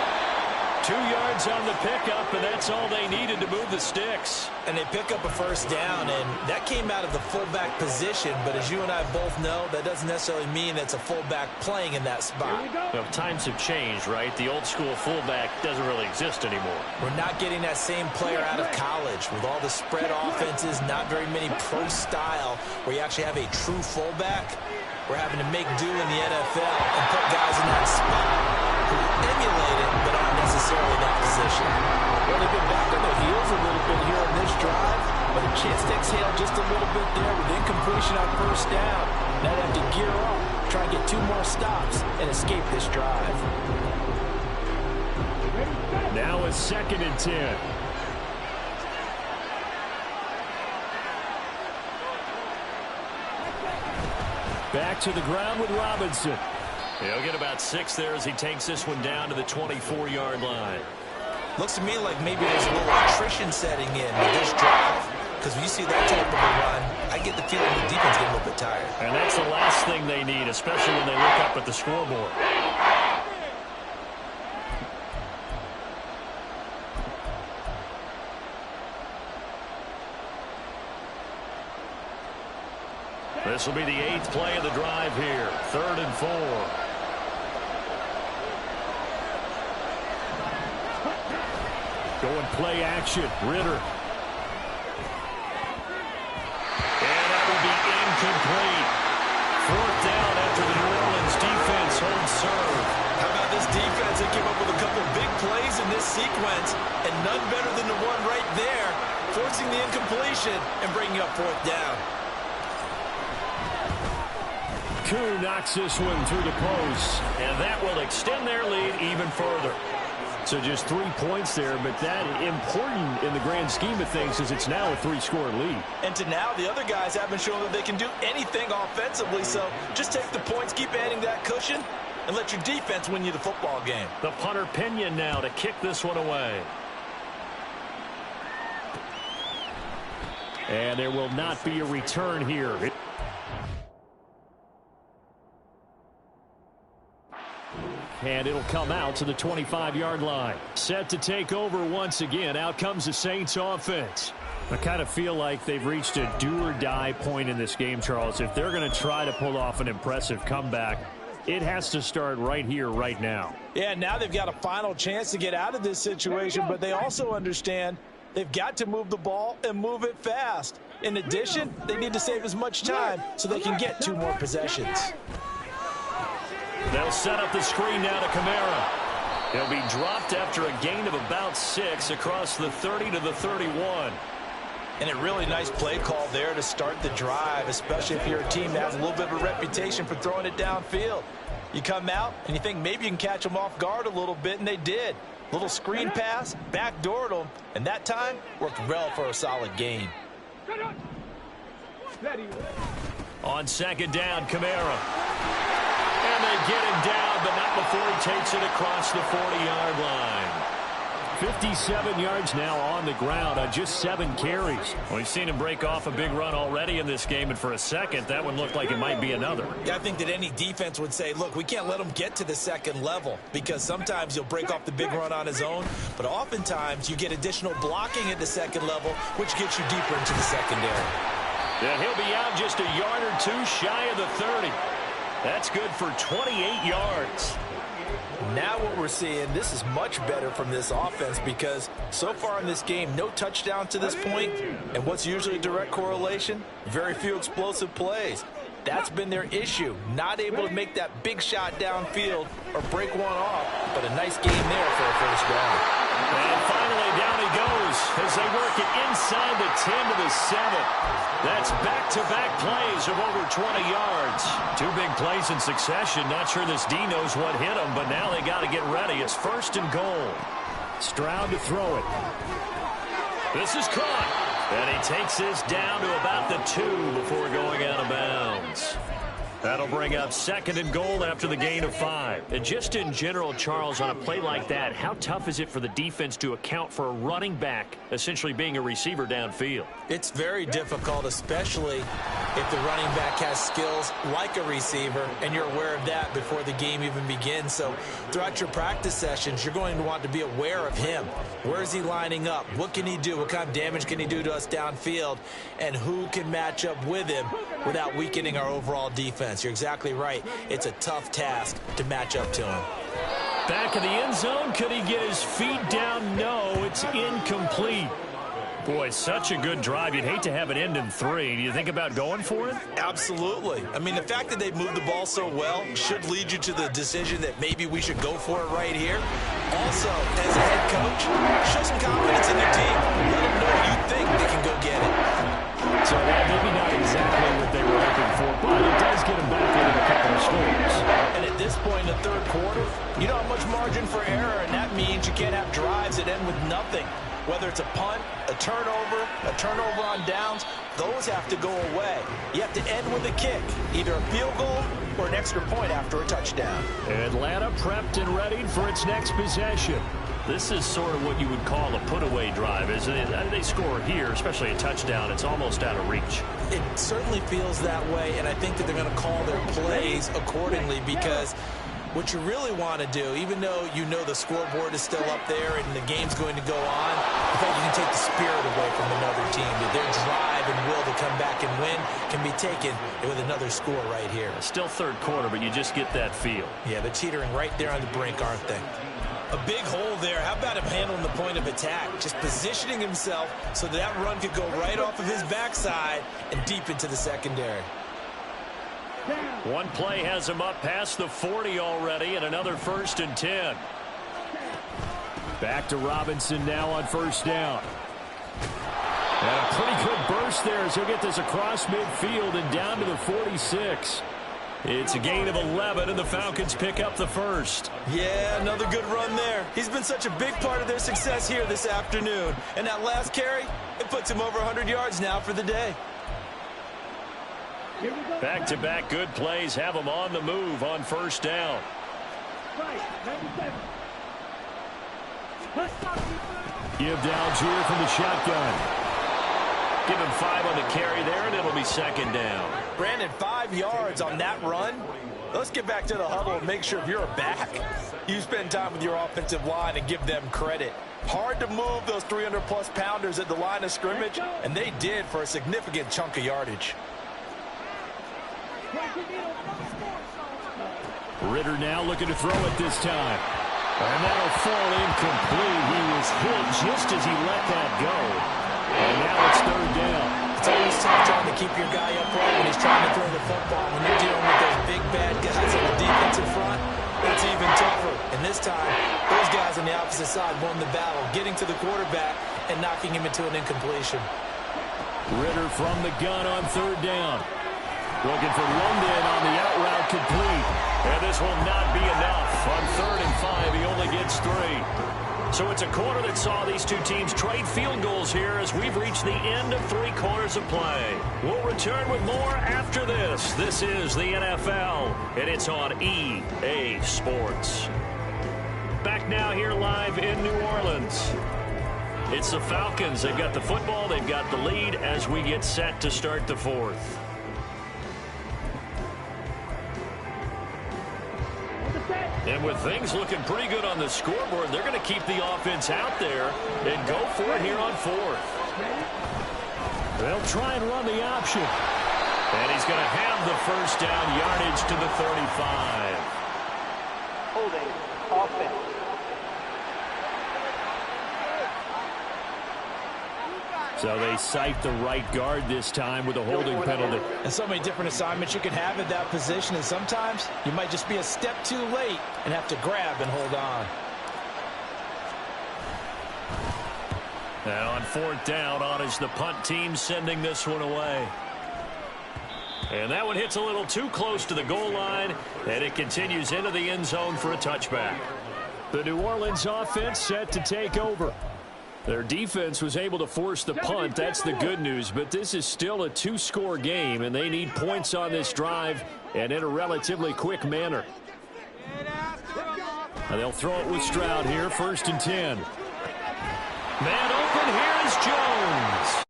2 yards on the pickup, and that's all they needed to move the sticks. And they pick up a first down, and that came out of the fullback position. But as you and I both know, that doesn't necessarily mean it's a fullback playing in that spot. Well, times have changed, right? The old school fullback doesn't really exist anymore. We're not getting that same player out of college with all the spread offenses, not very many pro style where you actually have a true fullback. We're having to make do in the NFL and put guys in that spot who emulate it but aren't necessarily in that position. Well, they've been back on their heels a little bit here on this drive, but a chance to exhale just a little bit there with incompletion on first down. Now they have to gear up, try and get 2 more stops, and escape this drive. Now a 2nd and 10. Back to the ground with Robinson. He'll get about 6 there as he takes this one down to the 24-yard line. Looks to me like maybe there's a little attrition setting in with this drive. Because when you see that type of a run, I get the feeling the defense getting a little bit tired. And that's the last thing they need, especially when they look up at the scoreboard. This will be the 8th play of the drive here. 3rd and 4. Going play action. Ritter. And that will be incomplete. 4th down after the New Orleans defense holds serve. How about this defense? They came up with a couple big plays in this sequence, and none better than the one right there, forcing the incompletion and bringing up 4th down. Koo knocks this one through the post. And that will extend their lead even further. So just 3 points there, but that important in the grand scheme of things is it's now a 3-score lead. And to now, the other guys haven't shown that they can do anything offensively, so just take the points, keep adding that cushion, and let your defense win you the football game. The punter Pinion now to kick this one away. And there will not be a return here. And it'll come out to the 25-yard line. Set to take over once again. Out comes the Saints offense. I kind of feel like they've reached a do-or-die point in this game, Charles. If they're going to try to pull off an impressive comeback, it has to start right here, right now. Yeah, now they've got a final chance to get out of this situation, but they also understand they've got to move the ball and move it fast. In addition, they need to save as much time so they can get 2 more possessions. They'll set up the screen now to Kamara. He'll be dropped after a gain of about 6 across the 30 to the 31. And a really nice play call there to start the drive, especially if you're a team that has a little bit of a reputation for throwing it downfield. You come out and you think maybe you can catch them off guard a little bit, and they did. Little screen pass, backdoored them, and that time worked well for a solid gain. On 2nd down, Kamara. And they get him down, but not before he takes it across the 40-yard line. 57 yards now on the ground on just 7 carries. Well, we've seen him break off a big run already in this game, and for a second, that one looked like it might be another. Yeah, I think that any defense would say, look, we can't let him get to the 2nd level, because sometimes he'll break off the big run on his own, but oftentimes you get additional blocking at the 2nd level, which gets you deeper into the secondary. And he'll be out just a yard or 2 shy of the 30. That's good for 28 yards. Now what we're seeing, this is much better from this offense because so far in this game, no touchdown to this point, and what's usually a direct correlation? Very few explosive plays. That's been their issue, not able to make that big shot downfield or break one off, but a nice game there for a 1st down. And finally down he goes as they work it inside the 10 to the 7. That's back-to-back plays of over 20 yards. 2 big plays in succession. Not sure this D knows what hit him, but now they got to get ready. It's 1st and goal. Stroud to throw it. This is caught. And he takes this down to about the 2 before going out of bounds. That'll bring up 2nd and goal after the gain of 5. And just in general, Charles, on a play like that, how tough is it for the defense to account for a running back essentially being a receiver downfield? It's very difficult, especially if the running back has skills like a receiver, and you're aware of that before the game even begins. So throughout your practice sessions, you're going to want to be aware of him. Where is he lining up? What can he do? What kind of damage can he do to us downfield? And who can match up with him without weakening our overall defense? You're exactly right. It's a tough task to match up to him. Back in the end zone. Could he get his feet down? No, it's incomplete. Boy, such a good drive. You'd hate to have it end in 3. Do you think about going for it? Absolutely. I mean, the fact that they've moved the ball so well should lead you to the decision that maybe we should go for it right here. Also, as a head coach, show some confidence in your team. Let them know you think they can go get it. So that maybe not exactly what they were hoping for, but it does get them back into a couple of scores. And at this point in the third quarter, you don't have much margin for error, and that means you can't have drives that end with nothing. Whether it's a punt, a turnover on downs, those have to go away. You have to end with a kick, either a field goal or an extra point after a touchdown. Atlanta prepped and ready for its next possession. This is sort of what you would call a put-away drive, isn't it? They score here, especially a touchdown. It's almost out of reach. It certainly feels that way, and I think that they're going to call their plays accordingly because what you really want to do, even though you know the scoreboard is still up there and the game's going to go on, I think you can take the spirit away from another team. That their drive and will to come back and win can be taken with another score right here. Still third quarter, but you just get that feel. Yeah, they're teetering right there on the brink, aren't they? A big hole there. How about him handling the point of attack? Just positioning himself so that run could go right off of his backside and deep into the secondary. One play has him up past the 40 already, and another 1st and 10. Back to Robinson now on first down. And a pretty good burst there as he'll get this across midfield and down to the 46. It's a gain of 11, and the Falcons pick up the first. Yeah, another good run there. He's been such a big part of their success here this afternoon. And that last carry, it puts him over 100 yards now for the day. Back-to-back good plays have him on the move on first down. Give Algier from the shotgun. Give him 5 on the carry there, and it'll be 2nd down. Brandon, 5 yards on that run. Let's get back to the huddle and make sure if you're a back, you spend time with your offensive line and give them credit. Hard to move those 300-plus pounders at the line of scrimmage, and they did for a significant chunk of yardage. Ritter now looking to throw it this time. And that'll fall incomplete. He was hit just as he let that go. And now it's 3rd down. It's always tough trying to keep your guy upright when he's trying to throw the football. When you're dealing with those big, bad guys on the defensive front, it's even tougher. And this time, those guys on the opposite side won the battle, getting to the quarterback and knocking him into an incompletion. Ritter from the gun on 3rd down. Looking for London on the out route complete. And this will not be enough. On 3rd and 5, he only gets 3. So it's a quarter that saw these two teams trade field goals here as we've reached the end of 3 quarters of play. We'll return with more after this. This is the NFL, and it's on EA Sports. Back now here live in New Orleans. It's the Falcons. They've got the football. They've got the lead as we get set to start the 4th. And with things looking pretty good on the scoreboard, they're going to keep the offense out there and go for it here on 4th. They'll try and run the option. And he's going to have the 1st down, yardage to the 35. Holding offense. So they cite the right guard this time with a holding penalty. And so many different assignments you can have at that position, and sometimes you might just be a step too late and have to grab and hold on. And on 4th down, on is the punt team sending this one away. And that one hits a little too close to the goal line, and it continues into the end zone for a touchback. The New Orleans offense set to take over. Their defense was able to force the punt. That's the good news. But this is still a 2-score game, and they need points on this drive and in a relatively quick manner. And they'll throw it with Stroud here, 1st and 10. Man open, here is Jones.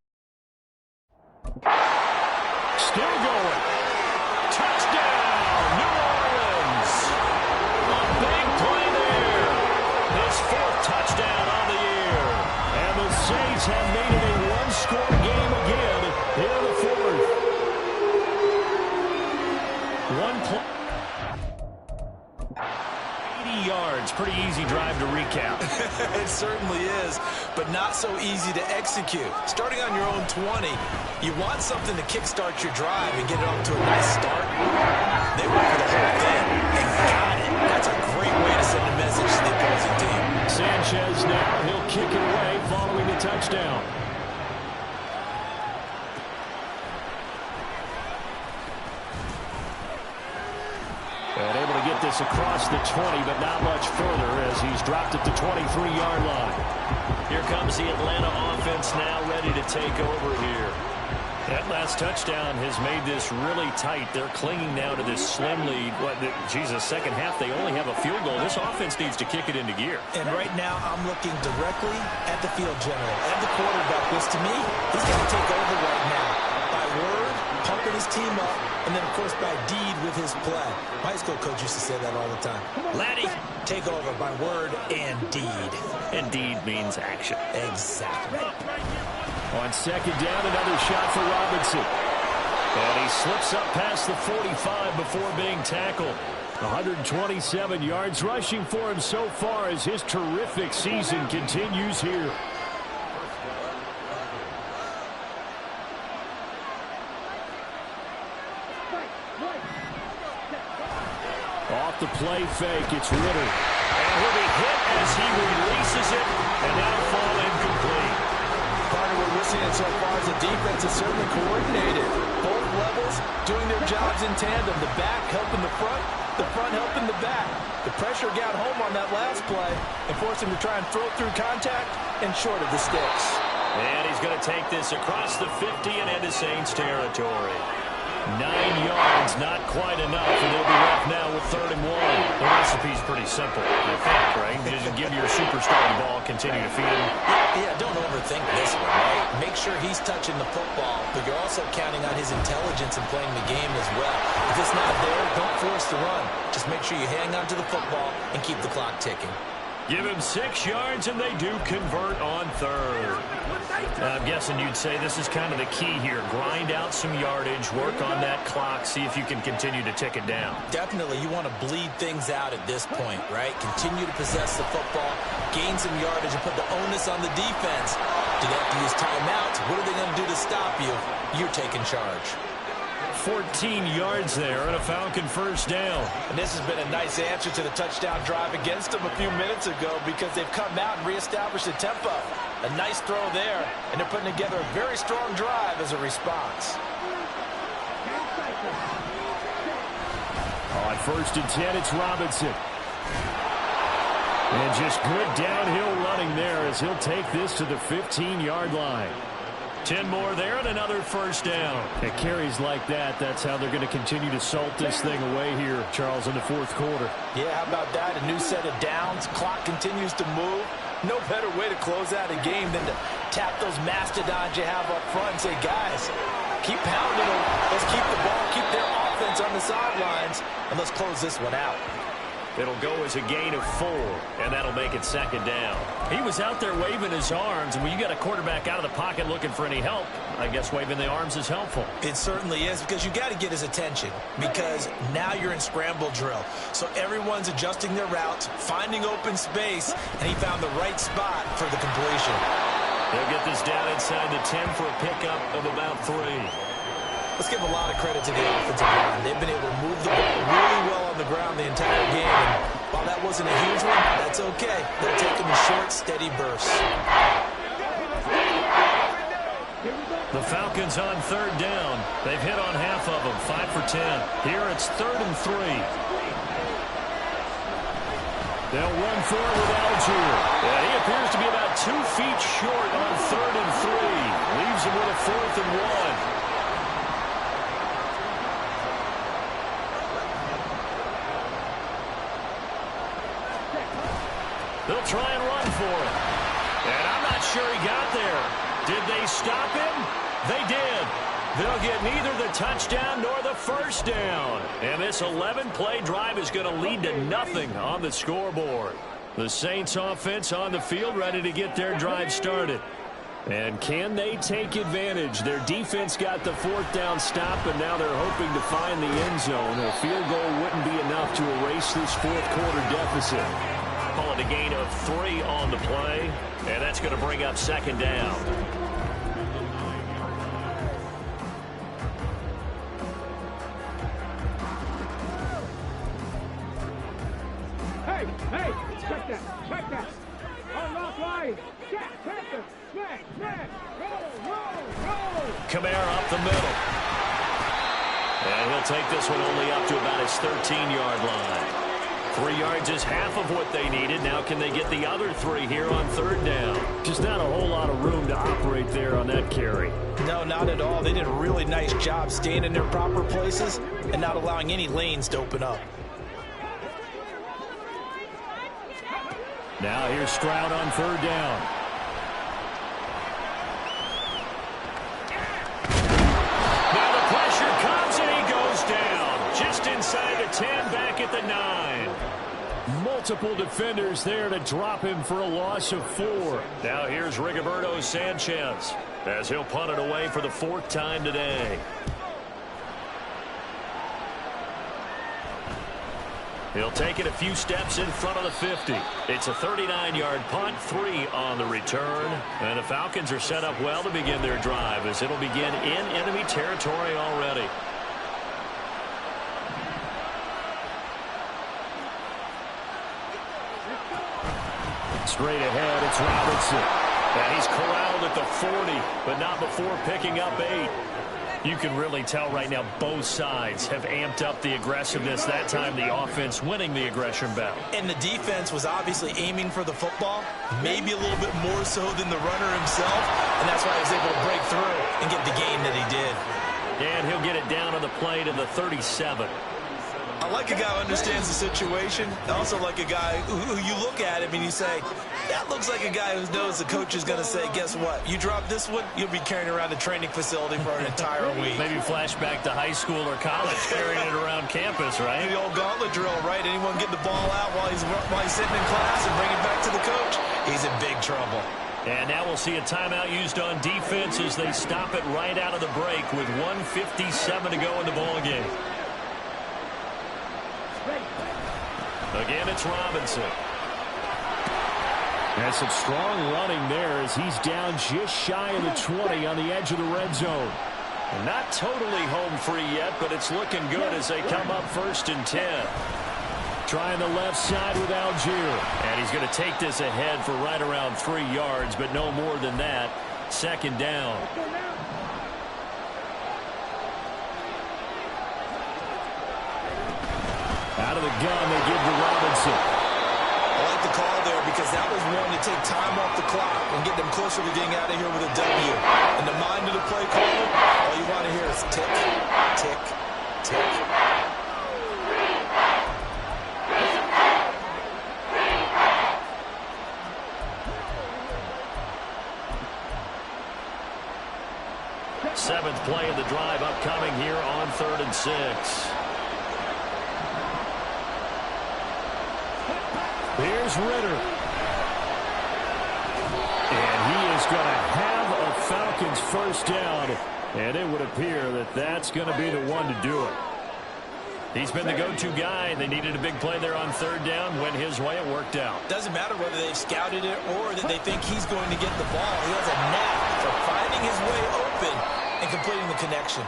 Still going. Touchdown, New Orleans. A big play there. His 4th touchdown on the year. And the Saints have made it a 1-score game again here in the 4th. One play. yards. Pretty easy drive to recap. It certainly is, but not so easy to execute. Starting on your own 20, you want something to kickstart your drive and get it off to a nice start. They went for the whole thing and got it. That's a great way to send a message to the opposing team. Sanchez now, he'll kick it away following the touchdown. And able to get this across the 20, but not much further as he's dropped at the 23-yard line. Here comes the Atlanta offense now ready to take over here. That last touchdown has made this really tight. They're clinging now to this slim lead. Second half, they only have a field goal. This offense needs to kick it into gear. And right now, I'm looking directly at the field general, at the quarterback, which to me, he's got to take over right now. By word, pumping his team up, and then, of course, by deed with his play. My high school coach used to say that all the time. Laddie, take over by word and deed. And deed means action. Exactly. On second down, another shot for Robinson. And he slips up past the 45 before being tackled. 127 yards rushing for him so far as his terrific season continues here. Off the play fake, it's Ritter. And he'll be hit as he releases it, and that'll fall incomplete. Partner, we're listening so far as the defense is certainly coordinated. Both levels doing their jobs in tandem. The back helping the front helping the back. The pressure got home on that last play and forced him to try and throw through contact and short of the sticks. And he's going to take this across the 50 and into Saints territory. 9 yards, not quite enough, and they'll be left now with 3rd and 1. The recipe's pretty simple, I think, right? Just give your superstar the ball, continue to feed him. Yeah, don't overthink this one, right? Make sure he's touching the football, but you're also counting on his intelligence in playing the game as well. If it's not there, don't force the run. Just make sure you hang on to the football and keep the clock ticking. Give him 6 yards, and they do convert on 3rd. I'm guessing you'd say this is kind of the key here. Grind out some yardage, work on that clock, see if you can continue to tick it down. Definitely, you want to bleed things out at this point, right? Continue to possess the football, gain some yardage, and put the onus on the defense. Do they have to use timeouts? What are they going to do to stop you? You're taking charge. 14 yards there and a Falcon first down. And this has been a nice answer to the touchdown drive against them a few minutes ago because they've come out and reestablished the tempo. A nice throw there, and they're putting together a very strong drive as a response. On 1st and 10, it's Robinson. And just good downhill running there as he'll take this to the 15-yard line. 10 more there and another first down. At carries like that, that's how they're going to continue to salt this thing away here, Charles, in the 4th quarter. Yeah, how about that? A new set of downs. Clock continues to move. No better way to close out a game than to tap those mastodons you have up front and say, guys, keep pounding them. Let's keep the ball, keep their offense on the sidelines, and let's close this one out. It'll go as a gain of 4, and that'll make it 2nd down. He was out there waving his arms, and when you got a quarterback out of the pocket looking for any help, I guess waving the arms is helpful. It certainly is, because you got to get his attention, because now you're in scramble drill. So everyone's adjusting their routes, finding open space, and he found the right spot for the completion. They'll get this down inside the 10 for a pickup of about 3. Let's give a lot of credit to the offensive line. They've been able to move the ball really well on the ground the entire game. And while that wasn't a huge one, that's okay. They'll take them in short, steady bursts. The Falcons on 3rd down. They've hit on half of them, 5 for 10. Here it's 3rd and 3. They'll run for it with Algier. And he appears to be about 2 feet short on 3rd and 3. Leaves him with a 4th and 1. They'll try and run for it. And I'm not sure he got there. Did they stop him? They did. They'll get neither the touchdown nor the first down. And this 11-play drive is going to lead to nothing on the scoreboard. The Saints offense on the field ready to get their drive started. And can they take advantage? Their defense got the fourth down stop, and now they're hoping to find the end zone. A field goal wouldn't be enough to erase this fourth quarter deficit. Call it a gain of 3 on the play, and that's going to bring up second down. Hey, check that. Unlock line. Jack, Panther, smack, roll. Kamara up the middle. And he'll take this one only up to about his 13-yard line. 3 yards is half of what they needed. Now can they get the other 3 here on third down? Just not a whole lot of room to operate there on that carry. No, not at all. They did a really nice job staying in their proper places and not allowing any lanes to open up. Now here's Stroud on third down. Now the pressure comes and he goes down. Just inside the 10, back at the 9. Multiple defenders there to drop him for a loss of 4. Now here's Rigoberto Sanchez as he'll punt it away for the 4th time today. He'll take it a few steps in front of the 50. It's a 39-yard punt, 3 on the return. And the Falcons are set up well to begin their drive as it'll begin in enemy territory already. Straight ahead, it's Robinson. And he's corralled at the 40, but not before picking up 8. You can really tell right now both sides have amped up the aggressiveness. That time the offense winning the aggression battle. And the defense was obviously aiming for the football, maybe a little bit more so than the runner himself, and that's why he was able to break through and get the gain that he did. And he'll get it down on the play to the 37. I like a guy who understands the situation. I also like a guy who you look at him and you say, that looks like a guy who knows the coach is going to say, guess what? You drop this one, you'll be carrying around the training facility for an entire week. Maybe flashback to high school or college, carrying it around campus, right? The old gauntlet drill, right? Anyone getting the ball out while he's sitting in class and bring it back to the coach, he's in big trouble. And now we'll see a timeout used on defense as they stop it right out of the break with 1:57 to go in the ballgame. Again, it's Robinson. And some strong running there as he's down just shy of the 20 on the edge of the red zone. And not totally home free yet, but it's looking good as they come up 1st and 10. Trying the left side with Algier. And he's going to take this ahead for right around 3 yards, but no more than that. 2nd down. Out of the gun, they give to Robinson. I like the call there because that was one to take time off the clock and get them closer to getting out of here with a W. In the mind of the play caller, all you want to hear is tick, tick, tick. Seventh play of the drive upcoming here on 3rd and 6. Here's Ritter. And he is going to have a Falcons first down. And it would appear that that's going to be the one to do it. He's been the go-to guy. They needed a big play there on 3rd down. Went his way. It worked out. Doesn't matter whether they've scouted it or that they think he's going to get the ball. He has a knack for finding his way open and completing the connection.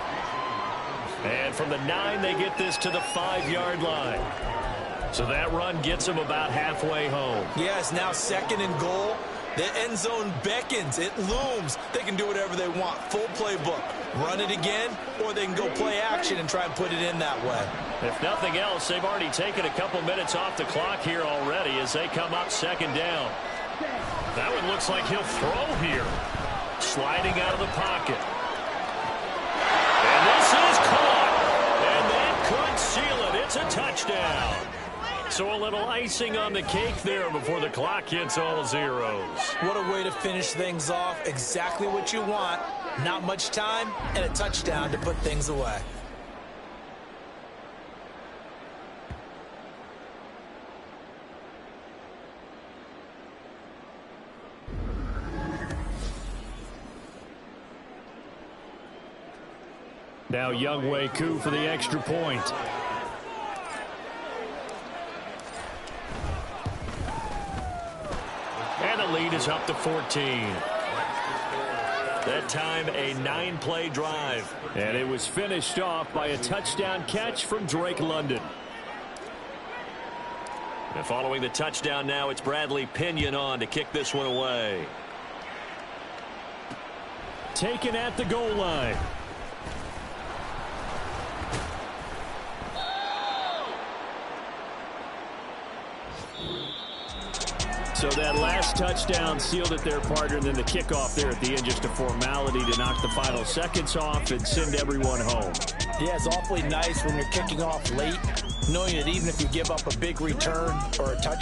And from the 9, they get this to the 5-yard line. So that run gets them about halfway home. Yes, now 2nd and goal. The end zone beckons. It looms. They can do whatever they want. Full playbook. Run it again, or they can go play action and try and put it in that way. If nothing else, they've already taken a couple minutes off the clock here already as they come up 2nd down. That one looks like he'll throw here. Sliding out of the pocket. And this is caught. And that could seal it. It's a touchdown. So a little icing on the cake there before the clock hits all zeros. What a way to finish things off. Exactly what you want. Not much time and a touchdown to put things away. Now Younghoe Koo for the extra point. And the lead is up to 14. That time, a 9-play drive. And it was finished off by a touchdown catch from Drake London. And following the touchdown now, it's Bradley Pinion on to kick this one away. Taken at the goal line. So that last touchdown sealed it there, partner, and then the kickoff there at the end, just a formality to knock the final seconds off and send everyone home. Yeah, it's awfully nice when you're kicking off late, knowing that even if you give up a big return or a touchdown,